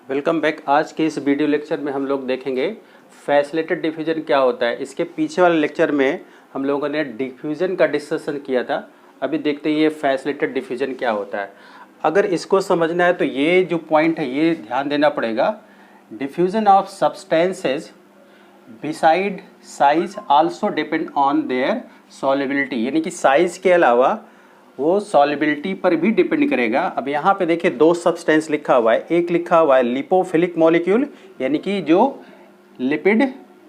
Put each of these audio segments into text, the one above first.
Welcome back. आज के इस वीडियो लेक्चर में हम लोग देखेंगे फैसिलिटेड डिफ्यूजन क्या होता है। इसके पीछे वाले लेक्चर में हम लोगों ने डिफ्यूजन का डिस्कशन किया था। अभी देखते हैं ये फैसिलिटेड डिफ्यूजन क्या होता है। अगर इसको समझना है तो ये जो पॉइंट है ये ध्यान देना पड़ेगा। Diffusion of substances beside size also depend on their solubility, यानी कि साइज के अलावा वो सॉल्युबिलिटी पर भी डिपेंड करेगा। अब यहाँ पे देखिए दो सब्सटेंस लिखा हुआ है। एक लिखा हुआ है लिपोफिलिक मॉलिक्यूल, यानी कि जो लिपिड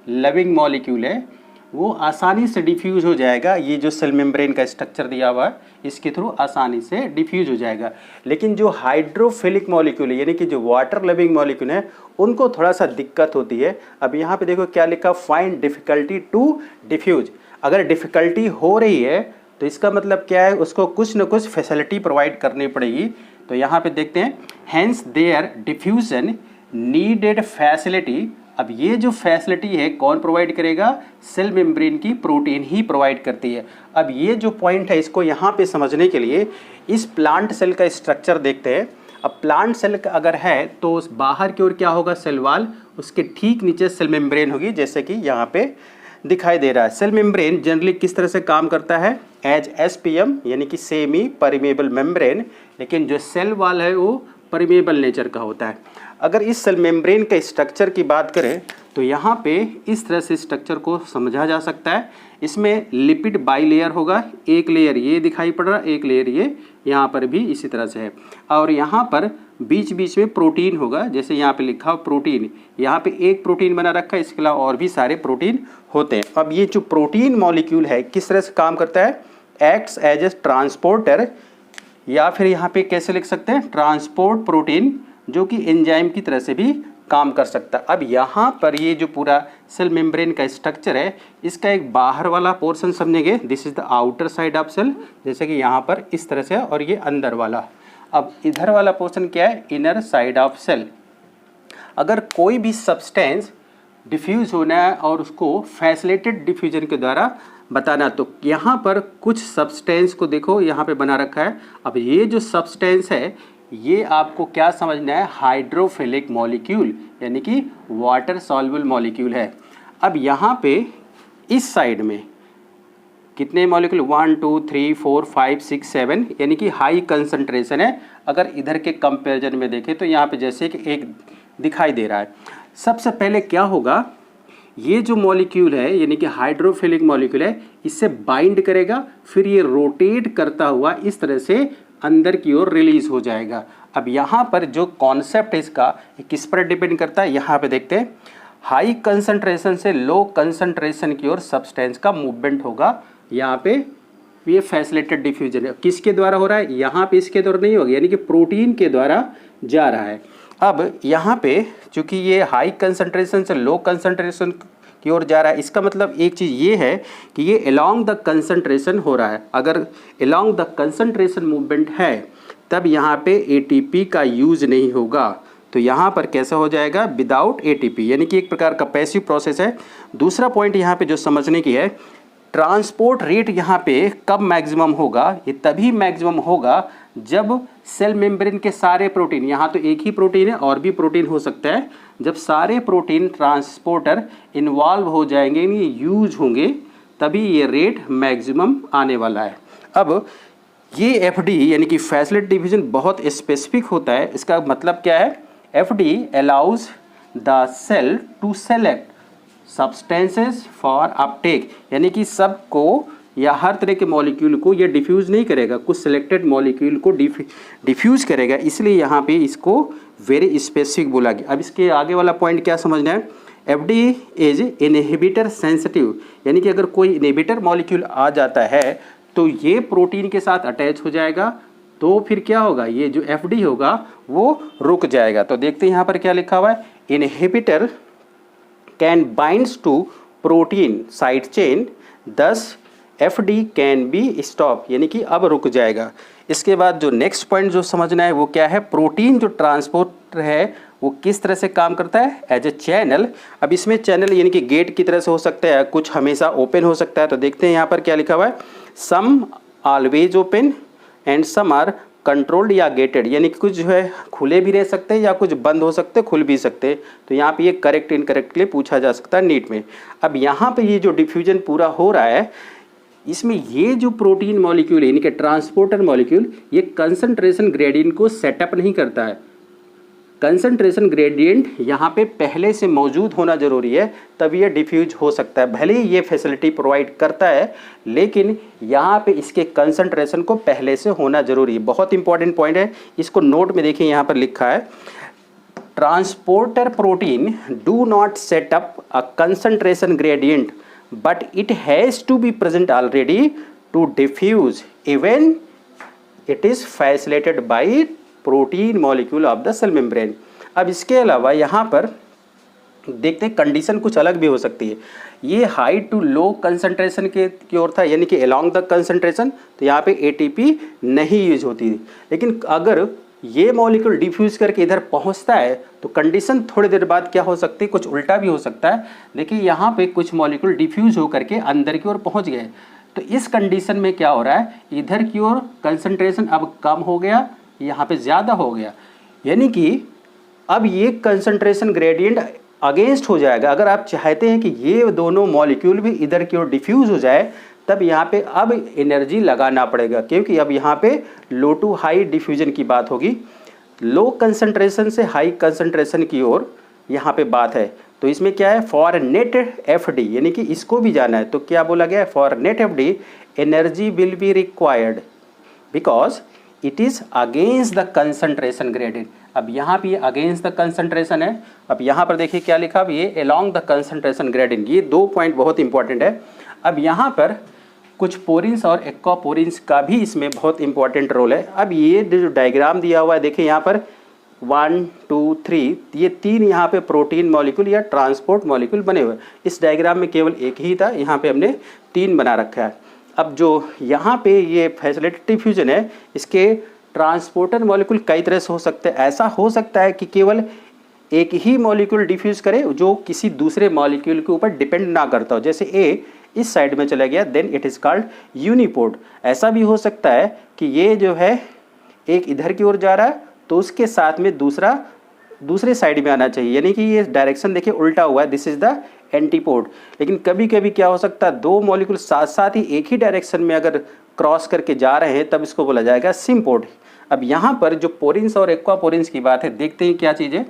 लविंग मॉलिक्यूल है वो आसानी से डिफ्यूज हो जाएगा। ये जो सेल मेम्ब्रेन का स्ट्रक्चर दिया हुआ है इसके थ्रू आसानी से डिफ्यूज हो जाएगा। लेकिन जो हाइड्रोफिलिक मॉलिक्यूल है यानी कि जो वाटर लविंग मॉलिक्यूल है उनको थोड़ा सा दिक्कत होती है। अब यहाँ पे देखो क्या लिखा, फाइंड डिफिकल्टी टू डिफ्यूज। अगर डिफिकल्टी हो रही है तो इसका मतलब क्या है, उसको कुछ न कुछ फैसिलिटी प्रोवाइड करनी पड़ेगी। तो यहाँ पे देखते हैं hence there diffusion needed facility. अब ये जो फैसिलिटी है कौन प्रोवाइड करेगा, सेल मेम्ब्रेन की प्रोटीन ही प्रोवाइड करती है। अब ये जो पॉइंट है इसको यहाँ पे समझने के लिए इस प्लांट सेल का स्ट्रक्चर देखते हैं। अब प्लांट सेल का अगर है तो उस बाहर की ओर क्या होगा, सेल वॉल, उसके ठीक नीचे सेल मेम्ब्रेन होगी जैसे कि यहाँ पे दिखाई दे रहा है। सेल मेम्ब्रेन जनरली किस तरह से काम करता है, एज एसपीएम यानी कि सेमी परमेबल मेम्ब्रेन, लेकिन जो सेल वॉल है वो परमेबल नेचर का होता है। अगर इस सेल मेम्ब्रेन के स्ट्रक्चर की बात करें तो यहाँ पे इस तरह से स्ट्रक्चर को समझा जा सकता है। इसमें लिपिड बाई लेयर होगा, एक लेयर ये दिखाई पड़ रहा है, एक लेयर ये यहाँ पर भी इसी तरह से है। और यहाँ पर बीच बीच में प्रोटीन होगा, जैसे यहाँ पे लिखा हो प्रोटीन, यहाँ पे एक प्रोटीन बना रखा है, इसके अलावा और भी सारे प्रोटीन होते हैं। अब ये जो प्रोटीन मॉलिक्यूल है किस तरह से काम करता है, एक्ट्स एज ए ट्रांसपोर्टर, या फिर यहाँ पे कैसे लिख सकते हैं, ट्रांसपोर्ट प्रोटीन, जो कि एंजाइम की तरह से भी काम कर सकता है। अब यहाँ पर ये जो पूरा सेल मेम्ब्रेन का स्ट्रक्चर है इसका एक बाहर वाला पोर्शन समझेंगे, this is the outer side of cell, जैसे कि यहाँ पर इस तरह से, और ये अंदर वाला। अब इधर वाला पोर्शन क्या है, इनर साइड ऑफ सेल। अगर कोई भी सब्सटेंस डिफ्यूज होना है और उसको फैसिलिटेड डिफ्यूजन के द्वारा बताना, तो यहाँ पर कुछ सब्सटेंस को देखो यहाँ पे बना रखा है। अब ये जो सब्सटेंस है ये आपको क्या समझना है, हाइड्रोफिलिक मॉलिक्यूल यानी कि वाटर सॉल्युबल मॉलिक्यूल है। अब यहाँ पे इस साइड में कितने मॉलिक्यूल, 1 2 3 4 5 6 7, यानी कि हाई कंसंट्रेशन है। अगर इधर के कंपैरिजन में देखें तो यहाँ पे जैसे कि एक दिखाई दे रहा है। सबसे पहले क्या होगा, ये जो मॉलिक्यूल है यानी कि हाइड्रोफिलिक मॉलिक्यूल है इससे बाइंड करेगा, फिर ये रोटेट करता हुआ इस तरह से अंदर की ओर रिलीज हो जाएगा। अब यहाँ पर जो कॉन्सेप्ट है इसका किस पर डिपेंड करता है, यहाँ पे देखते हैं हाई कंसंट्रेशन से लो कंसंट्रेशन की ओर सब्सटेंस का मूवमेंट होगा। यहाँ पे ये फैसिलिटेड डिफ्यूजन है, किसके द्वारा हो रहा है, यहाँ पे इसके द्वारा नहीं होगा, यानी कि प्रोटीन के द्वारा जा रहा है। अब यहाँ पे चूंकि ये हाई कंसंट्रेशन से लो कंसंट्रेशन की ओर जा रहा है, इसका मतलब एक चीज़ ये है कि ये अलोंग द कंसंट्रेशन हो रहा है। अगर अलोंग द कंसंट्रेशन मूवमेंट है तब यहाँ पे एटीपी का यूज नहीं होगा। तो यहाँ पर कैसा हो जाएगा, विदाउट एटीपी, यानी कि एक प्रकार का पैसिव प्रोसेस है। दूसरा पॉइंट यहाँ पे जो समझने की है, ट्रांसपोर्ट रेट यहाँ पे कब मैक्सिमम होगा, ये तभी मैक्सिमम होगा जब सेल मेम्ब्रेन के सारे प्रोटीन, यहाँ तो एक ही प्रोटीन है और भी प्रोटीन हो सकता है, जब सारे प्रोटीन ट्रांसपोर्टर इन्वॉल्व हो जाएंगे, यानी यूज होंगे, तभी ये रेट मैक्सिमम आने वाला है। अब ये एफडी यानी कि फैसिलिटेड डिफ्यूजन बहुत स्पेसिफिक होता है। इसका मतलब क्या है, FD allows the cell to select substances for uptake, यानी कि सबको या हर तरह के मॉलिक्यूल को ये डिफ्यूज नहीं करेगा, कुछ सिलेक्टेड मॉलिक्यूल को डिफ्यूज करेगा, इसलिए यहाँ पे इसको वेरी स्पेसिफिक बोला गया। अब इसके आगे वाला पॉइंट क्या समझना है, एफडी इज इनहिबिटर सेंसिटिव, यानी कि अगर कोई इनहिबिटर मॉलिक्यूल आ जाता है तो ये प्रोटीन के साथ अटैच हो जाएगा, तो फिर क्या होगा, ये जो एफडी होगा वो रुक जाएगा। तो देखते हैं यहाँ पर क्या लिखा हुआ है, inhibitor can binds to protein side chain, thus FD can be stop, यानी कि अब रुक जाएगा। इसके बाद जो नेक्स्ट पॉइंट जो समझना है वो क्या है, प्रोटीन जो ट्रांसपोर्टर है वो किस तरह से काम करता है, एज ए चैनल। अब इसमें चैनल यानी कि गेट की तरह से हो सकता है, कुछ हमेशा ओपन हो सकता है। तो देखते हैं यहाँ पर क्या लिखा हुआ है, some always open and some are controlled या गेटेड, यानी कि कुछ जो है खुले भी रह सकते हैं या कुछ बंद हो सकते हैं, खुल भी सकते हैं। तो यहाँ पे ये करेक्ट इनकरेक्ट के लिए पूछा जा सकता है नीट में। अब यहाँ पे ये जो डिफ्यूजन पूरा हो रहा है, इसमें ये जो प्रोटीन मॉलिक्यूल है यानी कि ट्रांसपोर्टर मॉलिक्यूल, ये कंसंट्रेशन ग्रेडियंट को सेटअप नहीं करता है। कंसंट्रेशन ग्रेडियंट यहाँ पे पहले से मौजूद होना जरूरी है, तभी ये डिफ्यूज हो सकता है। भले ही ये फैसिलिटी प्रोवाइड करता है, लेकिन यहाँ पे इसके कंसंट्रेशन को पहले से होना जरूरी है। बहुत इंपॉर्टेंट पॉइंट है, इसको नोट में देखिए, यहाँ पर लिखा है transporter protein do not set up a concentration gradient but it has to be present already to diffuse even it is facilitated by protein molecule of the cell membrane. अब इसके अलावा यहाँ पर देखते हैं कंडीशन कुछ अलग भी हो सकती है। ये हाई टू लो कंसंट्रेशन की ओर था, यानी कि अलोंग द कंसंट्रेशन, तो यहाँ पे एटीपी नहीं यूज होती। लेकिन अगर ये मॉलिक्यूल डिफ्यूज करके इधर पहुँचता है तो कंडीशन थोड़ी देर बाद क्या हो सकती है, कुछ उल्टा भी हो सकता है। देखिए यहाँ पे कुछ मॉलिक्यूल डिफ्यूज होकर के अंदर की ओर पहुँच गए, तो इस कंडीशन में क्या हो रहा है, इधर की ओर कंसंट्रेशन अब कम हो गया, यहाँ पे ज़्यादा हो गया, यानी कि अब ये कंसंट्रेशन ग्रेडियंट अगेंस्ट हो जाएगा। अगर आप चाहते हैं कि ये दोनों मॉलिक्यूल भी इधर की ओर डिफ्यूज हो जाए, तब यहाँ पे अब एनर्जी लगाना पड़ेगा, क्योंकि अब यहाँ पे लो टू हाई डिफ्यूजन की बात होगी। लो कंसंट्रेशन से हाई कंसंट्रेशन की ओर यहाँ पे बात है। तो इसमें क्या है, फॉर नेट एफडी, यानी कि इसको भी जाना है, तो क्या बोला गया है, for net FD energy will be required because it is against the concentration gradient. अब यहाँ पे अगेंस्ट द कंसंट्रेशन है। अब यहाँ पर देखिए क्या लिखा, अब ये अलोंग द कंसंट्रेशन ग्रेडियंट। ये दो पॉइंट बहुत इंपॉर्टेंट है। अब यहाँ पर कुछ पोरिन्स और एक्वापोरिन्स का भी इसमें बहुत इंपॉर्टेंट रोल है। अब ये जो डायग्राम दिया हुआ है, देखिए यहाँ पर 1 2 3, ये तीन यहाँ पे प्रोटीन मॉलिक्यूल या ट्रांसपोर्ट मॉलिक्यूल बने हुए। इस डायग्राम में केवल एक ही था, यहाँ पे हमने तीन बना रखा है। अब जो यहाँ पे ये फैसिलिटेड डिफ्यूजन है, इसके ट्रांसपोर्टर मॉलिक्यूल कई तरह से हो सकते हैं। ऐसा हो सकता है कि केवल एक ही मॉलिक्यूल डिफ्यूज करे जो किसी दूसरे मॉलिक्यूल के ऊपर डिपेंड ना करता हो। जैसे ए इस साइड में चला गया, then it is called uniport. ऐसा भी हो सकता है कि ये जो है एक इधर की ओर जा रहा है, तो उसके साथ में दूसरे साइड में आना चाहिए, यानी कि ये डायरेक्शन देखिए उल्टा हुआ है, दिस इज़ द एंटीपोड। लेकिन कभी कभी क्या हो सकता है, दो मॉलिक्यूल साथ साथ ही एक ही डायरेक्शन में अगर क्रॉस करके जा रहे हैं, तब इसको बोला जाएगा सिम्पोड। अब यहाँ पर जो पोरिन्स और एक्वापोरिन्स की बात है, देखते हैं क्या चीज़ है।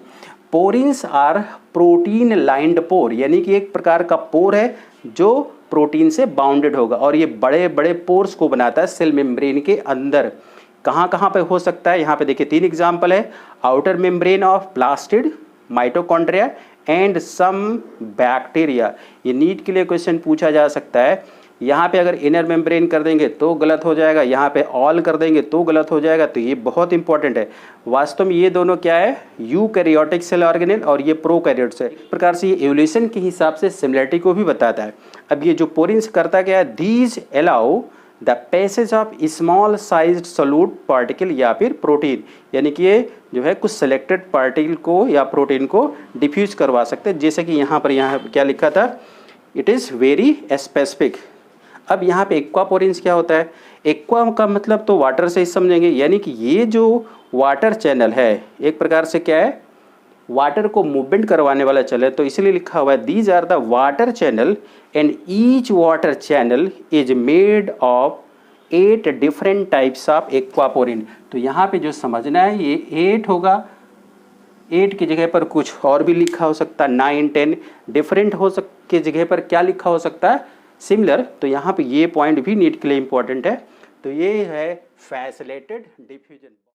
पोरिन्स आर प्रोटीन लाइंड पोर, यानी कि एक प्रकार का पोर है जो प्रोटीन से बाउंडेड होगा, और ये बड़े बड़े पोर्स को बनाता है सेल मेम्ब्रेन के अंदर। कहाँ कहाँ पे हो सकता है, यहाँ पे देखिए तीन एग्जाम्पल है। Outer membrane of plastid, mitochondria and some bacteria. ये नीट के लिए क्वेश्चन पूछा जा सकता है। यहाँ पे अगर इनर मेम्ब्रेन कर देंगे तो गलत हो जाएगा, यहाँ पे ऑल कर देंगे तो गलत हो जाएगा। तो ये बहुत इंपॉर्टेंट है। वास्तव में ये दोनों क्या है, यूकैरियोटिक सेल ऑर्गेनेल और ये प्रोकैरियोट्स है। इस प्रकार से ये एवोल्यूशन के हिसाब से सिमिलरिटी को भी बताता है। अब ये जो पोरिन्स करता क्या है, these allow the passage of small sized solute particle या फिर प्रोटीन, यानी कि ये जो है कुछ सेलेक्टेड पार्टिकल को या प्रोटीन को डिफ्यूज करवा सकते हैं। जैसे कि यहाँ क्या लिखा था, इट इज़ वेरी स्पेसिफिक। अब यहाँ पे एक्वापोरिन्स क्या होता है, एक्वा का मतलब तो वाटर से ही समझेंगे, यानी कि ये जो वाटर चैनल है एक प्रकार से क्या है, वाटर को मूवमेंट करवाने वाला चैनल है। तो इसलिए लिखा हुआ है these are the water channel and each water channel is made of 8 different types of aquaporin. तो यहाँ पे जो समझना है ये 8 होगा, 8 की जगह पर कुछ और भी लिखा हो सकता है, 9 10 डिफरेंट के जगह पर क्या लिखा हो सकता है, सिमिलर। तो यहाँ पे ये पॉइंट भी नीट के लिए इम्पोर्टेंट है। तो ये है फैसिलिटेटेड डिफ्यूजन।